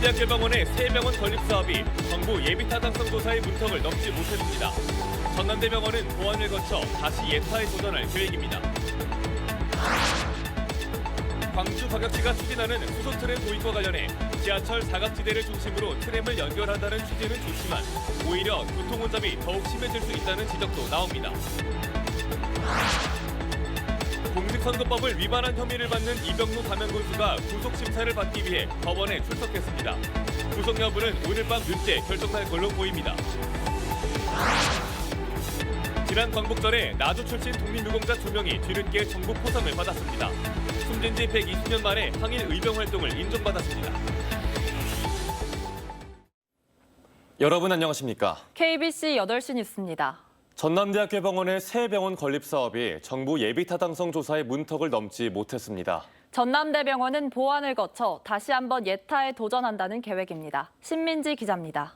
전남대학교병원의 새 병원 건립 사업이 정부 예비타당성 조사의 문턱을 넘지 못했습니다. 전남대병원은 보완을 거쳐 다시 예타에 도전할 계획입니다. 광주광역시가 추진하는 수소 트램 도입과 관련해 지하철 사각지대를 중심으로 트램을 연결한다는 취지는 좋지만 오히려 교통 혼잡이 더욱 심해질 수 있다는 지적도 나옵니다. 공직선거법을 위반한 혐의를 받는 이병루 가명군수가 구속심사를 받기 위해 법원에 출석했습니다. 구속 여부는 오늘 밤 늦게 결정날 걸로 보입니다. 지난 광복절에 나주 출신 독립유공자 2명이 뒤늦게 정부 포상을 받았습니다. 숨진 지 120년 만에 항일 의병 활동을 인정받았습니다. 여러분 안녕하십니까? KBC 8시 뉴스입니다. 전남대학교 병원의 새 병원 건립 사업이 정부 예비타당성 조사의 문턱을 넘지 못했습니다. 전남대병원은 보완을 거쳐 다시 한번 예타에 도전한다는 계획입니다. 신민지 기자입니다.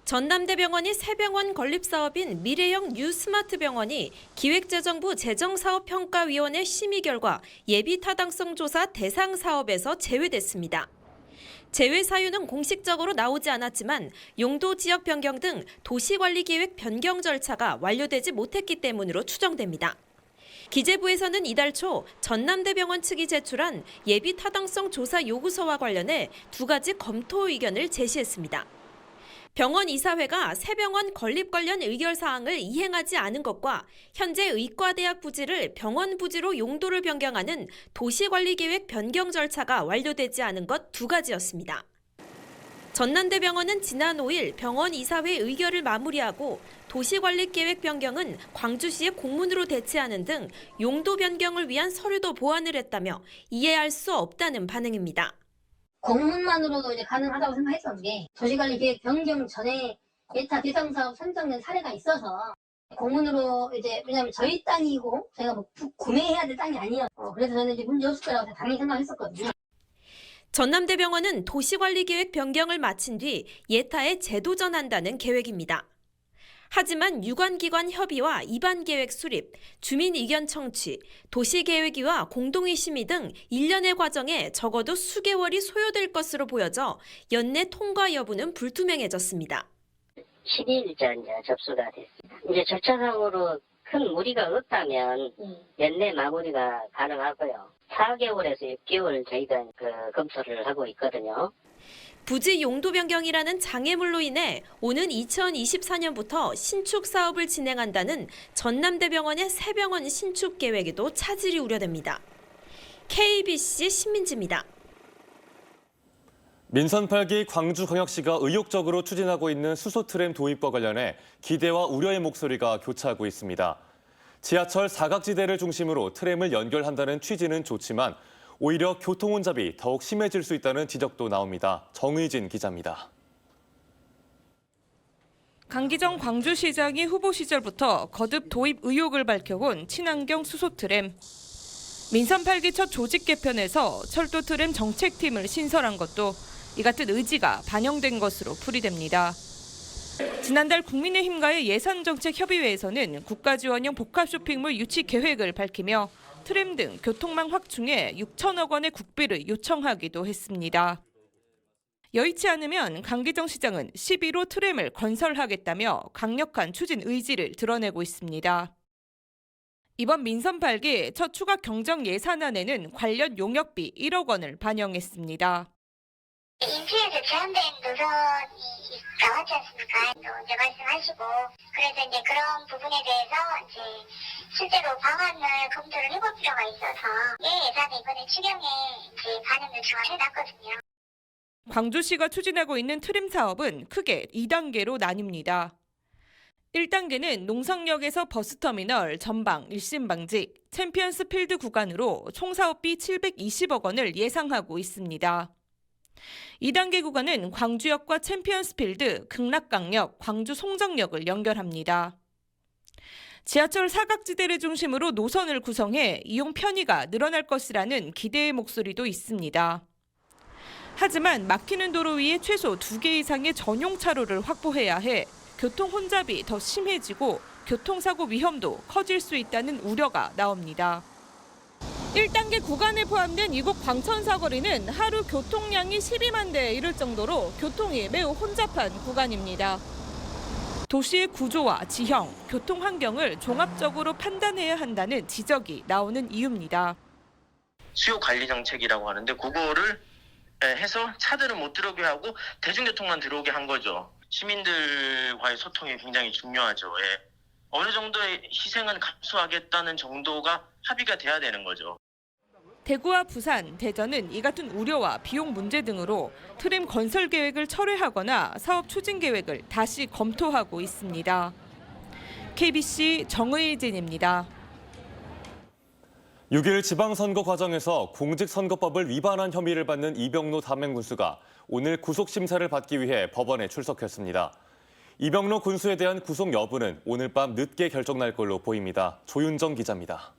전남대병원이 새 병원 건립 사업인 미래형 뉴스마트 병원이 기획재정부 재정사업평가위원회 심의 결과 예비타당성 조사 대상 사업에서 제외됐습니다. 제외 사유는 공식적으로 나오지 않았지만 용도 지역 변경 등 도시관리계획 변경 절차가 완료되지 못했기 때문으로 추정됩니다. 기재부에서는 이달 초 전남대병원 측이 제출한 예비타당성 조사 요구서와 관련해 2가지 검토 의견을 제시했습니다. 병원 이사회가 새 병원 건립 관련 의결사항을 이행하지 않은 것과 현재 의과대학 부지를 병원 부지로 용도를 변경하는 도시관리계획 변경 절차가 완료되지 않은 것 2가지였습니다. 전남대병원은 지난 5일 병원 이사회 의결을 마무리하고 도시관리계획 변경은 광주시에 공문으로 대체하는 등 용도 변경을 위한 서류도 보완을 했다며 이해할 수 없다는 반응입니다. 공문만으로도 이제 가능하다고 생각했었는데 도시관리계획 변경 전에 예타 대상 사업 선정된 사례가 있어서 공문으로 이제 왜냐하면 저희 땅이고 저희가 뭐 구매해야 될 땅이 아니에요. 그래서 저는 이제 문제 없을 거라고 당연히 생각했었거든요. 전남대병원은 도시관리계획 변경을 마친 뒤 예타에 재도전한다는 계획입니다. 하지만 유관기관 협의와 입안계획 수립, 주민 의견 청취, 도시계획위와 공동의 심의 등 일련의 과정에 적어도 수개월이 소요될 것으로 보여져 연내 통과 여부는 불투명해졌습니다. 12일자 이제 접수가 됐습니다. 이제 절차상으로 큰 무리가 없다면 연내 마무리가 가능하고요. 4개월에서 6개월 저희가 검토를 하고 있거든요. 부지 용도 변경이라는 장애물로 인해 오는 2024년부터 신축 사업을 진행한다는 전남대병원의 새 병원 신축 계획에도 차질이 우려됩니다. KBC 신민지입니다. 민선 8기 광주광역시가 의욕적으로 추진하고 있는 수소 트램 도입과 관련해 기대와 우려의 목소리가 교차하고 있습니다. 지하철 사각지대를 중심으로 트램을 연결한다는 취지는 좋지만 오히려 교통 혼잡이 더욱 심해질 수 있다는 지적도 나옵니다. 정의진 기자입니다. 강기정 광주시장이 후보 시절부터 거듭 도입 의욕을 밝혀온 친환경 수소 트램. 민선 8기 첫 조직 개편에서 철도 트램 정책팀을 신설한 것도 이 같은 의지가 반영된 것으로 풀이됩니다. 지난달 국민의힘과의 예산정책협의회에서는 국가지원형 복합쇼핑몰 유치 계획을 밝히며 트램 등 교통망 확충에 6천억 원의 국비를 요청하기도 했습니다. 여의치 않으면 강기정 시장은 11호 트램을 건설하겠다며 강력한 추진 의지를 드러내고 있습니다. 이번 민선 8기 첫 추가 경정 예산안에는 관련 용역비 1억 원을 반영했습니다. 인피에서 제한된 노선이 나왔지 않습니까? 이제 말씀하시고 그래서 이제 그런 부분에 대해서 이제 실제로 방안을 검토를 해볼 필요가 있어서 예산을 이번에 추경에 이제 반영을 지원해놨거든요. 광주시가 추진하고 있는 트램 사업은 크게 2단계로 나뉩니다. 1단계는 농성역에서 버스터미널, 전방, 일심방직, 챔피언스 필드 구간으로 총 사업비 720억 원을 예상하고 있습니다. 2단계 구간은 광주역과 챔피언스필드, 극락강역, 광주 송정역을 연결합니다. 지하철 사각지대를 중심으로 노선을 구성해 이용 편의가 늘어날 것이라는 기대의 목소리도 있습니다. 하지만 막히는 도로 위에 최소 2개 이상의 전용 차로를 확보해야 해 교통 혼잡이 더 심해지고 교통사고 위험도 커질 수 있다는 우려가 나옵니다. 1단계 구간에 포함된 이곳 광천 사거리는 하루 교통량이 12만 대에 이를 정도로 교통이 매우 혼잡한 구간입니다. 도시의 구조와 지형, 교통 환경을 종합적으로 판단해야 한다는 지적이 나오는 이유입니다. 수요 관리 정책이라고 하는데 그거를 해서 차들은 못 들어오게 하고 대중교통만 들어오게 한 거죠. 시민들과의 소통이 굉장히 중요하죠. 예. 어느 정도의 희생은 감수하겠다는 정도가 합의가 돼야 되는 거죠. 대구와 부산, 대전은 이 같은 우려와 비용 문제 등으로 트램 건설 계획을 철회하거나 사업 추진 계획을 다시 검토하고 있습니다. KBC 정의진입니다. 6일 지방선거 과정에서 공직선거법을 위반한 혐의를 받는 이병로 담양군수가 오늘 구속심사를 받기 위해 법원에 출석했습니다. 이병로 군수에 대한 구속 여부는 오늘 밤 늦게 결정날 걸로 보입니다. 조윤정 기자입니다.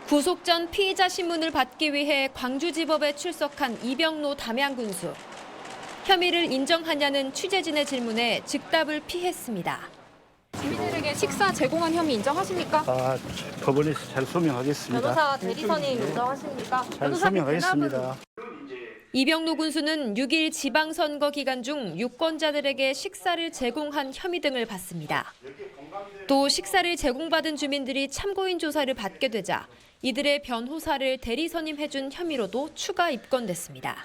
구속 전 피의자 신문을 받기 위해 광주지법에 출석한 이병로 담양군수. 혐의를 인정하냐는 취재진의 질문에 즉답을 피했습니다. 시민들에게 식사 제공한 혐의 인정하십니까? 법원에서 잘 소명하겠습니다. 변호사 대리선임 인정하십니까? 잘 소명하겠습니다. 이병로 군수는 6일 지방선거 기간 중 유권자들에게 식사를 제공한 혐의 등을 받습니다. 또 식사를 제공받은 주민들이 참고인 조사를 받게 되자 이들의 변호사를 대리선임해준 혐의로도 추가 입건됐습니다.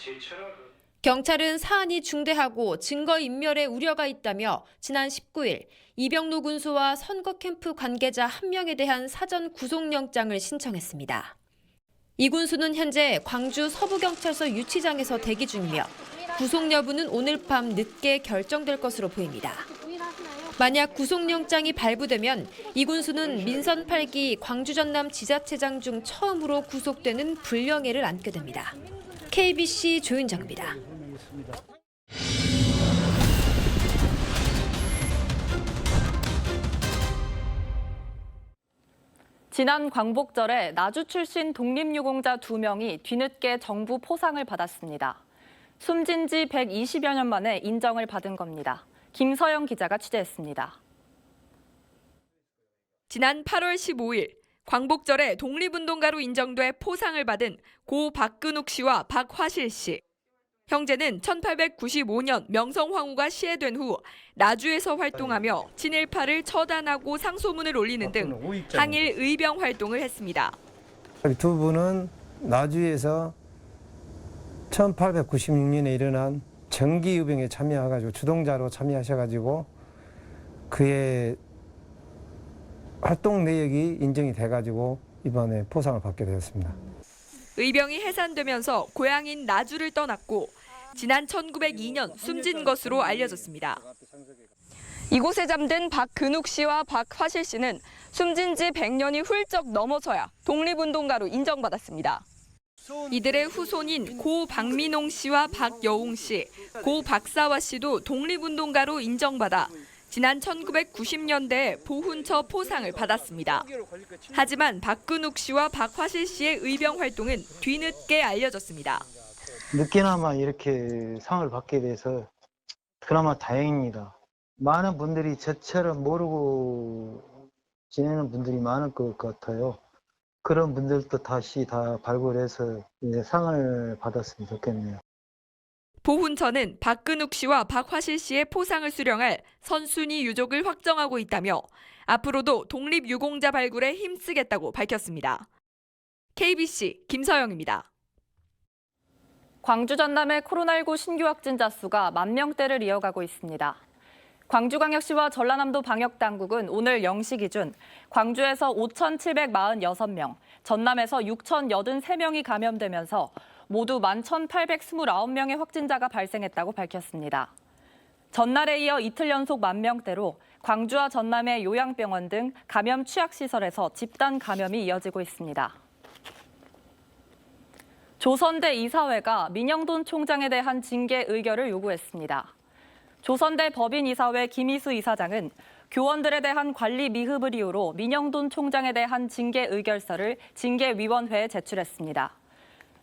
경찰은 사안이 중대하고 증거인멸의 우려가 있다며 지난 19일 이병로 군수와 선거 캠프 관계자 1명에 대한 사전 구속영장을 신청했습니다. 이 군수는 현재 광주 서부경찰서 유치장에서 대기 중이며 구속 여부는 오늘 밤 늦게 결정될 것으로 보입니다. 만약 구속영장이 발부되면 이 군수는 민선 8기 광주 전남 지자체장 중 처음으로 구속되는 불령애를 안게 됩니다. KBC 조윤정입니다. 지난 광복절에 나주 출신 독립유공자 2명이 뒤늦게 정부 포상을 받았습니다. 숨진 지 120여 년 만에 인정을 받은 겁니다. 김서영 기자가 취재했습니다. 지난 8월 15일 광복절에 독립운동가로 인정돼 포상을 받은 고 박근욱 씨와 박화실 씨. 형제는 1895년 명성황후가 시해된 후 나주에서 활동하며 친일파를 처단하고 상소문을 올리는 등 항일 의병 활동을 했습니다. 두 분은 나주에서 1896년에 일어난 정기의병에 참여해가지고 주동자로 참여하셔가지고 그의 활동 내역이 인정이 돼가지고 이번에 포상을 받게 되었습니다. 의병이 해산되면서 고향인 나주를 떠났고 지난 1902년 숨진 것으로 알려졌습니다. 이곳에 잠든 박근욱 씨와 박화실 씨는 숨진 지 100년이 훌쩍 넘어서야 독립운동가로 인정받았습니다. 이들의 후손인 고 박민홍 씨와 박여웅 씨, 고 박사화 씨도 독립운동가로 인정받아 지난 1990년대에 보훈처 포상을 받았습니다. 하지만 박근욱 씨와 박화실 씨의 의병 활동은 뒤늦게 알려졌습니다. 늦게나마 이렇게 상을 받게 돼서 그나마 다행입니다. 많은 분들이 저처럼 모르고 지내는 분들이 많을 것 같아요. 그런 분들도 다시 다 발굴해서 이제 상을 받았으면 좋겠네요. 보훈처는 박근욱 씨와 박화실 씨의 포상을 수령할 선순위 유족을 확정하고 있다며 앞으로도 독립유공자 발굴에 힘쓰겠다고 밝혔습니다. KBC 김서영입니다. 광주 전남의 코로나19 신규 확진자 수가 10,000대를 이어가고 있습니다. 광주광역시와 전라남도 방역당국은 오늘 0시 기준 광주에서 5,746명, 전남에서 6,083명이 감염되면서 모두 11,829명의 확진자가 발생했다고 밝혔습니다. 전날에 이어 이틀 연속 10,000대로 광주와 전남의 요양병원 등 감염 취약시설에서 집단 감염이 이어지고 있습니다. 조선대 이사회가 민영돈 총장에 대한 징계 의결을 요구했습니다. 조선대 법인이사회 김희수 이사장은 교원들에 대한 관리 미흡을 이유로 민영돈 총장에 대한 징계 의결서를 징계위원회에 제출했습니다.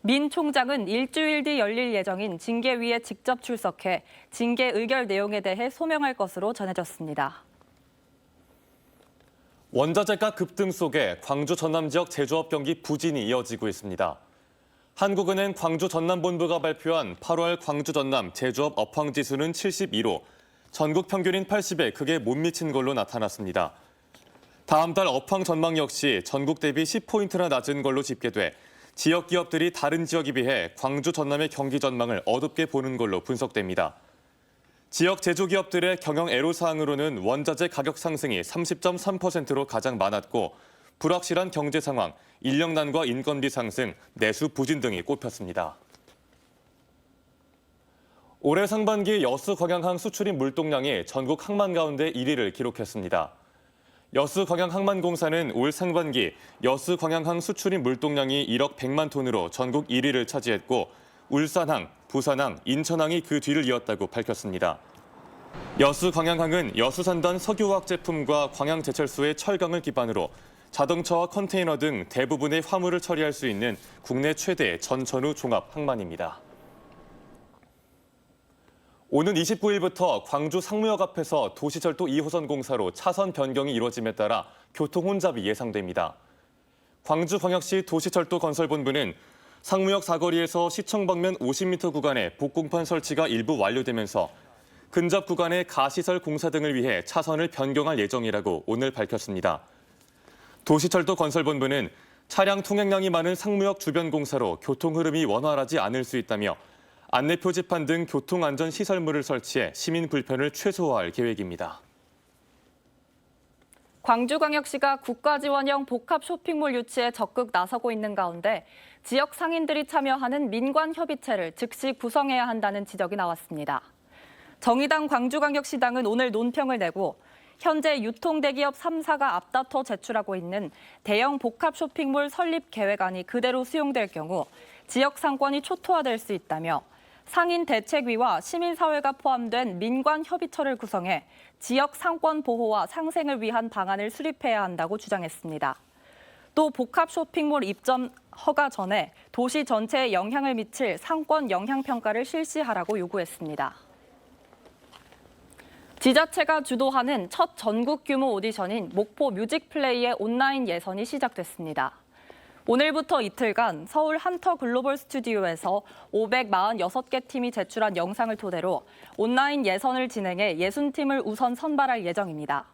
민 총장은 일주일 뒤 열릴 예정인 징계위에 직접 출석해 징계 의결 내용에 대해 소명할 것으로 전해졌습니다. 원자재가 급등 속에 광주 전남 지역 제조업 경기 부진이 이어지고 있습니다. 한국은행 광주 전남본부가 발표한 8월 광주 전남 제조업 업황 지수는 72로 전국 평균인 80에 크게 못 미친 걸로 나타났습니다. 다음 달 업황 전망 역시 전국 대비 10포인트나 낮은 걸로 집계돼 지역 기업들이 다른 지역에 비해 광주 전남의 경기 전망을 어둡게 보는 걸로 분석됩니다. 지역 제조기업들의 경영 애로사항으로는 원자재 가격 상승이 30.3%로 가장 많았고 불확실한 경제 상황, 인력난과 인건비 상승, 내수 부진 등이 꼽혔습니다. 올해 상반기 여수광양항 수출입 물동량이 전국 항만 가운데 1위를 기록했습니다. 여수광양항만공사는 올 상반기 여수광양항 수출입 물동량이 1억 100만 톤으로 전국 1위를 차지했고 울산항, 부산항, 인천항이 그 뒤를 이었다고 밝혔습니다. 여수광양항은 여수산단 석유화학 제품과 광양제철소의 철강을 기반으로 자동차와 컨테이너 등 대부분의 화물을 처리할 수 있는 국내 최대 전천후 종합 항만입니다. 오는 29일부터 광주 상무역 앞에서 도시철도 2호선 공사로 차선 변경이 이루어짐에 따라 교통 혼잡이 예상됩니다. 광주광역시 도시철도건설본부는 상무역 사거리에서 시청 방면 50m 구간에 복공판 설치가 일부 완료되면서 근접 구간의 가시설 공사 등을 위해 차선을 변경할 예정이라고 오늘 밝혔습니다. 도시철도건설본부는 차량 통행량이 많은 상무역 주변 공사로 교통 흐름이 원활하지 않을 수 있다며 안내 표지판 등 교통안전 시설물을 설치해 시민 불편을 최소화할 계획입니다. 광주광역시가 국가지원형 복합 쇼핑몰 유치에 적극 나서고 있는 가운데 지역 상인들이 참여하는 민관협의체를 즉시 구성해야 한다는 지적이 나왔습니다. 정의당 광주광역시당은 오늘 논평을 내고 현재 유통대기업 3사가 앞다퉈 제출하고 있는 대형 복합 쇼핑몰 설립 계획안이 그대로 수용될 경우 지역 상권이 초토화될 수 있다며 상인 대책위와 시민사회가 포함된 민관협의처를 구성해 지역 상권 보호와 상생을 위한 방안을 수립해야 한다고 주장했습니다. 또 복합 쇼핑몰 입점 허가 전에 도시 전체에 영향을 미칠 상권 영향평가를 실시하라고 요구했습니다. 지자체가 주도하는 첫 전국 규모 오디션인 목포 뮤직플레이의 온라인 예선이 시작됐습니다. 오늘부터 이틀간 서울 한터 글로벌 스튜디오에서 546개 팀이 제출한 영상을 토대로 온라인 예선을 진행해 60팀을 우선 선발할 예정입니다.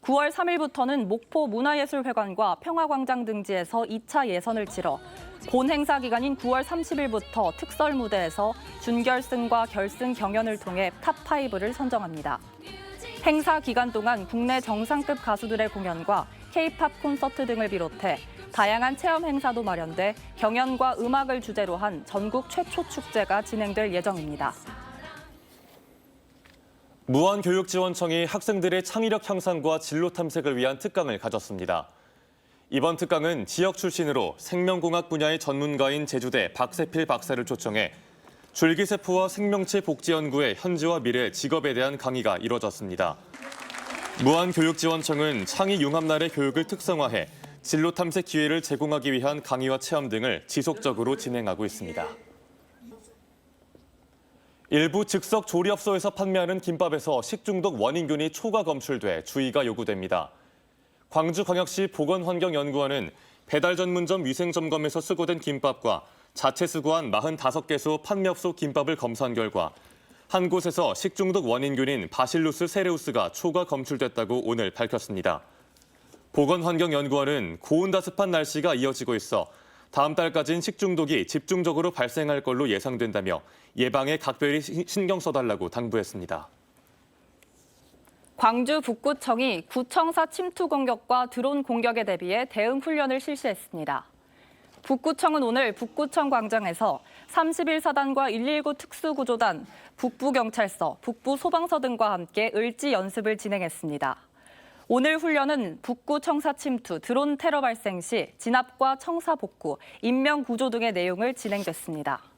9월 3일부터는 목포 문화예술회관과 평화광장 등지에서 2차 예선을 치러 본 행사 기간인 9월 30일부터 특설 무대에서 준결승과 결승 경연을 통해 탑5를 선정합니다. 행사 기간 동안 국내 정상급 가수들의 공연과 K-팝 콘서트 등을 비롯해 다양한 체험 행사도 마련돼 경연과 음악을 주제로 한 전국 최초 축제가 진행될 예정입니다. 무안교육지원청이 학생들의 창의력 향상과 진로 탐색을 위한 특강을 가졌습니다. 이번 특강은 지역 출신으로 생명공학 분야의 전문가인 제주대 박세필 박사를 초청해 줄기세포와 생명체 복지 연구의 현재와 미래 직업에 대한 강의가 이뤄졌습니다. 무안교육지원청은 창의융합날의 교육을 특성화해 진로 탐색 기회를 제공하기 위한 강의와 체험 등을 지속적으로 진행하고 있습니다. 일부 즉석 조리업소에서 판매하는 김밥에서 식중독 원인균이 초과 검출돼 주의가 요구됩니다. 광주광역시 보건환경연구원은 배달 전문점 위생점검에서 수거된 김밥과 자체 수거한 45개소 판매업소 김밥을 검사한 결과 한 곳에서 식중독 원인균인 바실루스 세레우스가 초과 검출됐다고 오늘 밝혔습니다. 보건환경연구원은 고온다습한 날씨가 이어지고 있어 다음 달까지는 식중독이 집중적으로 발생할 걸로 예상된다며 예방에 각별히 신경 써달라고 당부했습니다. 광주 북구청이 구청사 침투 공격과 드론 공격에 대비해 대응 훈련을 실시했습니다. 북구청은 오늘 북구청 광장에서 31사단과 119 특수구조단, 북부경찰서, 북부소방서 등과 함께 을지 연습을 진행했습니다. 오늘 훈련은 북구 청사 침투, 드론 테러 발생 시 진압과 청사 복구, 인명 구조 등의 내용을 진행됐습니다.